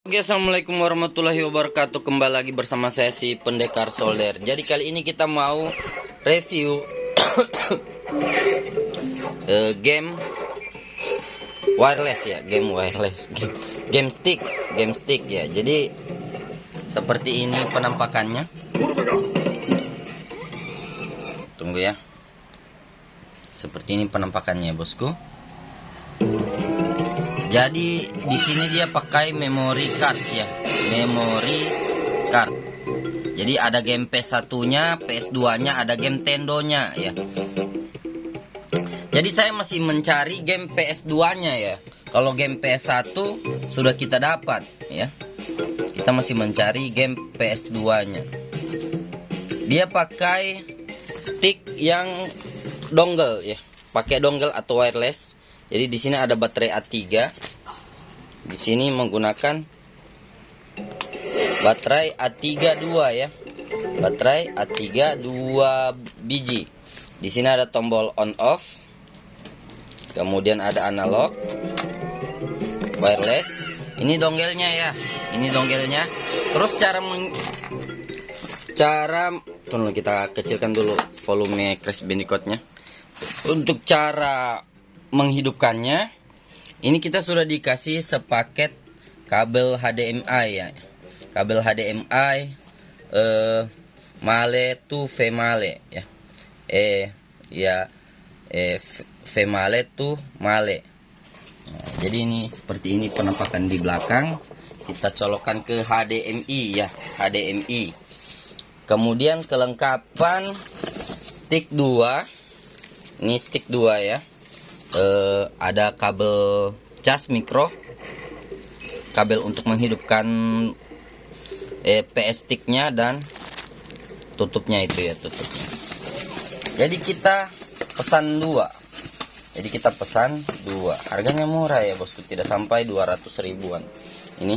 Oke, assalamualaikum warahmatullahi wabarakatuh. Kembali lagi bersama saya si Pendekar Solder. Jadi kali ini kita mau review game wireless ya, game wireless, game stick ya. Jadi seperti ini penampakannya. Tunggu ya. Seperti ini penampakannya, bosku. Jadi di sini dia pakai memory card ya, memory card. Jadi ada game PS1-nya, PS2-nya, ada game Nintendo-nya ya. Jadi saya masih mencari game PS2-nya ya. Kalau game PS1 sudah kita dapat ya. Kita masih mencari game PS2-nya. Dia pakai stick yang dongle ya, pakai dongle atau wireless. Jadi di sini ada baterai A3. Di sini menggunakan baterai A3 2 ya. Baterai A3 2 biji. Di sini ada tombol on off. Kemudian ada analog, wireless. Ini dongelnya ya. Ini dongelnya. Terus tunggu, kita kecilkan dulu volume Crash Bandicoot-nya. Untuk cara menghidupkannya, ini kita sudah dikasih sepaket kabel HDMI ya, kabel HDMI male to female ya, female to male. Nah, jadi ini seperti ini penampakan di belakang. Kita colokkan ke HDMI ya, HDMI. Kemudian kelengkapan stick 2. Ini stick 2 ya. Ada kabel cas mikro, kabel untuk menghidupkan PS sticknya, dan tutupnya itu ya, tutupnya. Jadi kita pesan 2. Jadi kita pesan 2. Harganya murah ya bosku, tidak sampai 200 ribuan. Ini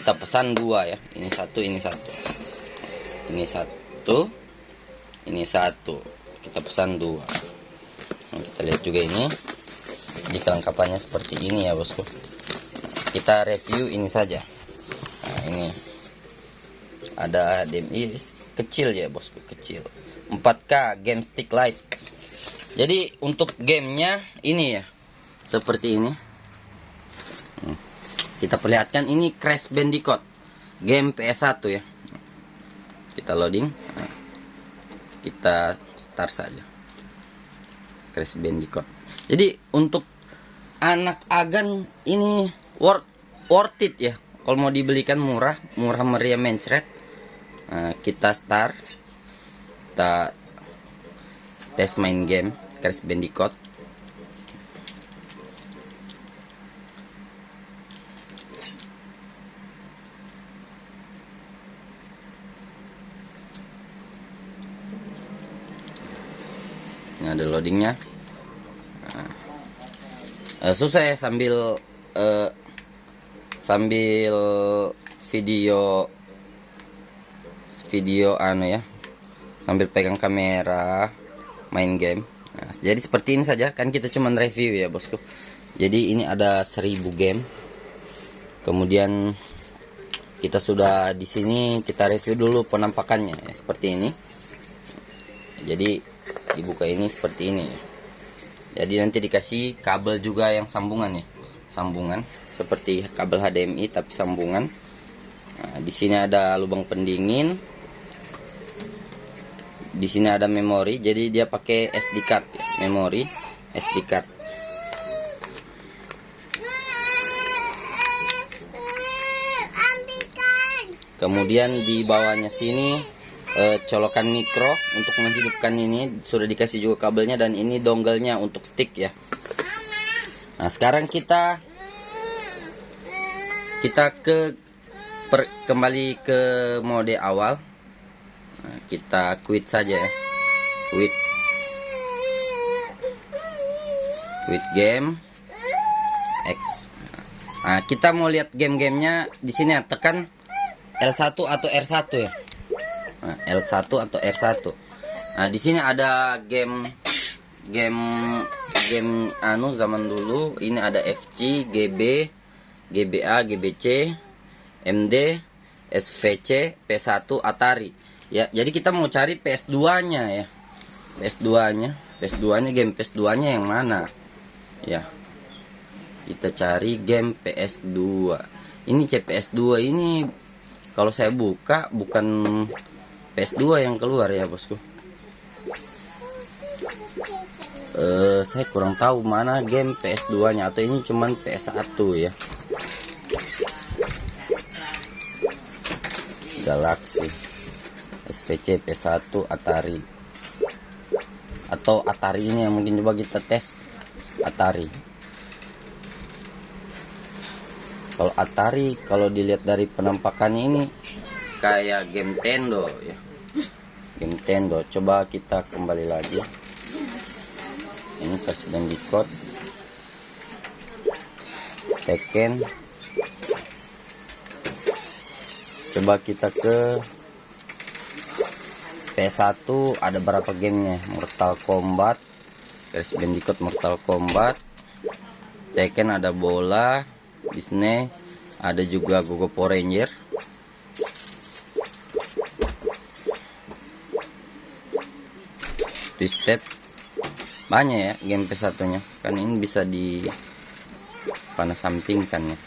kita pesan 2 ya. Ini satu, ini satu. Ini satu, ini satu. Kita pesan 2. Kita lihat juga ini di kelengkapannya seperti ini ya bosku. Kita review ini saja. Nah, ini ada HDMI kecil ya bosku, kecil 4K game stick light. Jadi untuk gamenya ini ya seperti ini. Kita perlihatkan ini Crash Bandicoot, game PS1 ya. Kita loading. Nah, kita start saja Crash Bandicoot. Jadi untuk anak agan ini worth it ya. Kalau mau dibelikan murah meriah mencret. Nah, kita start. Kita tes main game Crash Bandicoot. Ini ada loadingnya. Susah ya sambil video ya, sambil pegang kamera main game. Nah, jadi seperti ini saja, kan kita cuman review ya bosku. Jadi ini ada 1000 game. Kemudian kita sudah di sini, kita review dulu penampakannya ya, seperti ini. Jadi dibuka ini seperti ini. Jadi nanti dikasih kabel juga yang sambungan ya, sambungan seperti kabel HDMI tapi sambungan. Nah, di sini ada lubang pendingin. Di sini ada memori, jadi dia pakai SD card ya, memori SD card. Kemudian di bawahnya sini colokan mikro untuk menghidupkan ini, sudah dikasih juga kabelnya, dan ini dongle-nya untuk stick ya. Nah, sekarang kita kembali ke mode awal. Nah, kita quit saja ya. Quit game X. Nah, kita mau lihat game-gamenya di sini ya, tekan L1 atau R1 ya. Nah, L1 atau R1. Nah, di sini ada game zaman dulu. Ini ada FC, GB, GBA, GBC, MD, SVC, PS1, Atari. Ya, jadi kita mau cari PS2-nya ya. PS2-nya game PS2-nya yang mana? Ya. Kita cari game PS2. Ini PS2 ini kalau saya buka bukan PS2 yang keluar ya, bosku. Saya kurang tahu mana game PS2-nya, atau ini cuman PS1 ya. Galaxy, SVC, PS1, Atari. Atau Atari ini yang mungkin coba kita tes Atari. Kalau Atari, kalau dilihat dari penampakannya ini kayak game Nintendo ya. Game Nintendo. Coba kita kembali lagi. Ini Crash Bandicoot, Tekken. Coba kita ke PS1, ada berapa gamenya? Mortal Kombat, Crash Bandicoot, Mortal Kombat, Tekken, ada bola, Disney, ada juga Go Power Ranger. Twisted. Banyak ya game PS1-nya. Kan ini bisa di panas sampingkan ya.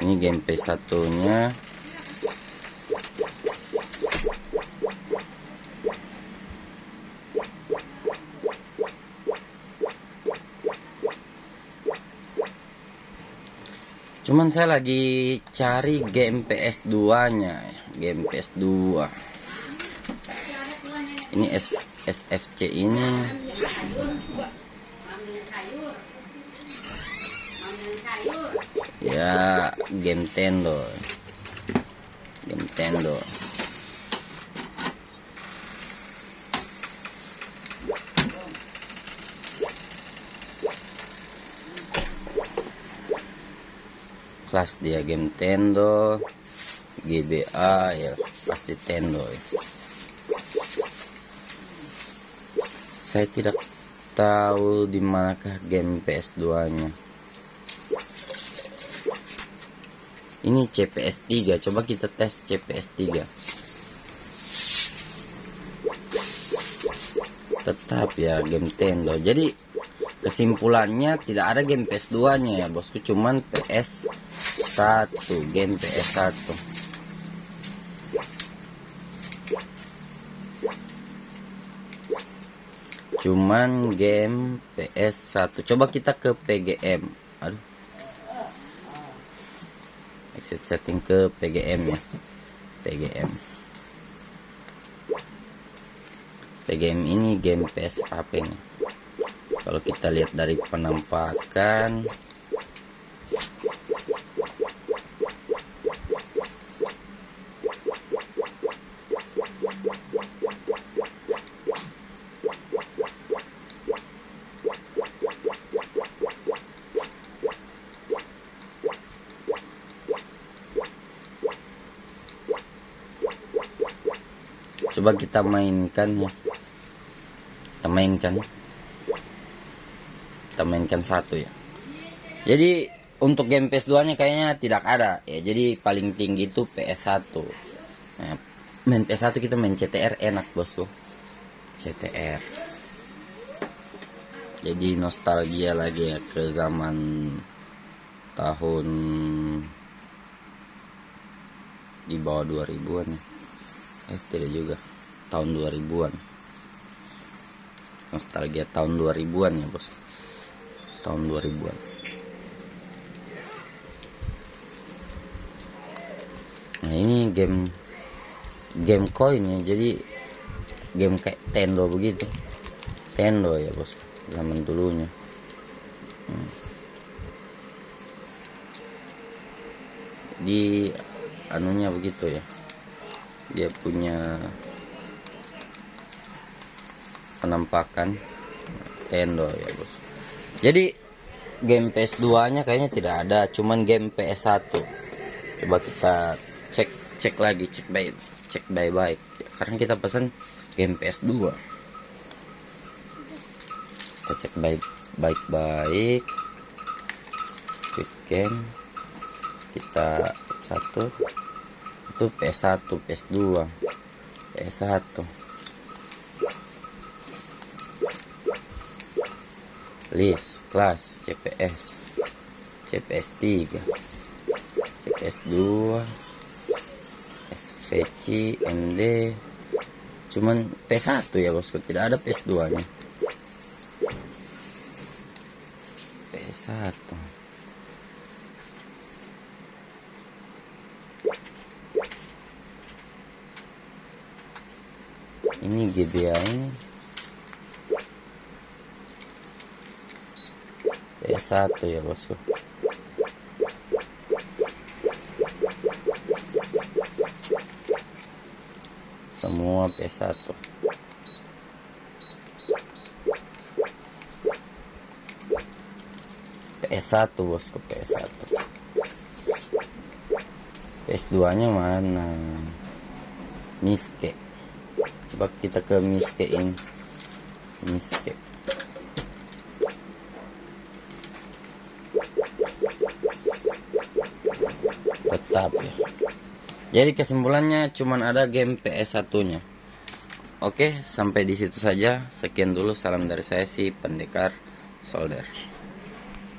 Ini game PS1-nya. Cuman saya lagi cari game PS2-nya ya. Game PS2. Ini SFC ini. Ya, game Nintendo. Game Nintendo. Kelas dia game Nintendo, GBA ya pasti Nintendo ya. Saya tidak tahu di manakah game PS2-nya. Ini CPS3, coba kita tes CPS3. Tetap ya game Nintendo. Jadi kesimpulannya tidak ada game PS2-nya ya, bosku, cuman PS1, game PS1. Cuman game PS1. Coba kita ke PGM. Aduh. Exit setting ke PGM ya. PGM. PGM ini game PS HP nih. Kalau kita lihat dari penampakan, coba kita mainkan ya. Kita mainkan satu ya. Jadi untuk game PS2 nya kayaknya tidak ada ya. Jadi paling tinggi itu PS1. Nah, main PS1 kita main CTR enak, bosku. CTR. Jadi nostalgia lagi ya ke zaman tahun di bawah 2000-an ya. Tidak juga. Tahun 2000-an. Nostalgia tahun 2000-an ya, bos. Tahun 2000-an. Nah, ini game coin ya. Jadi game kayak Nintendo begitu. Nintendo ya, bos. Zaman dulunya. Di anunya begitu ya. Dia punya penampakan Nintendo ya, bos. Jadi game PS2-nya kayaknya tidak ada, cuman game PS1. Coba kita cek lagi, cek baik-baik. Karena kita pesan game PS2. Kita cek baik-baik. Quicken. Kita satu. Itu PS1, PS2, PS1. List, kelas, CPS, CPS3, CPS2, SVC, MD. Cuman PS1 ya bosku, tidak ada PS2 nya. PS1. Ini GBA ini PS1 ya bosku. Semua PS1. PS1 bosku, PS1. PS2 nya mana? Miske. Coba kita ke Miske ini. Miske. Tetap ya. Jadi kesimpulannya cuman ada game PS1 nya. Oke, sampai di situ saja. Sekian dulu, salam dari saya si Pendekar Solder.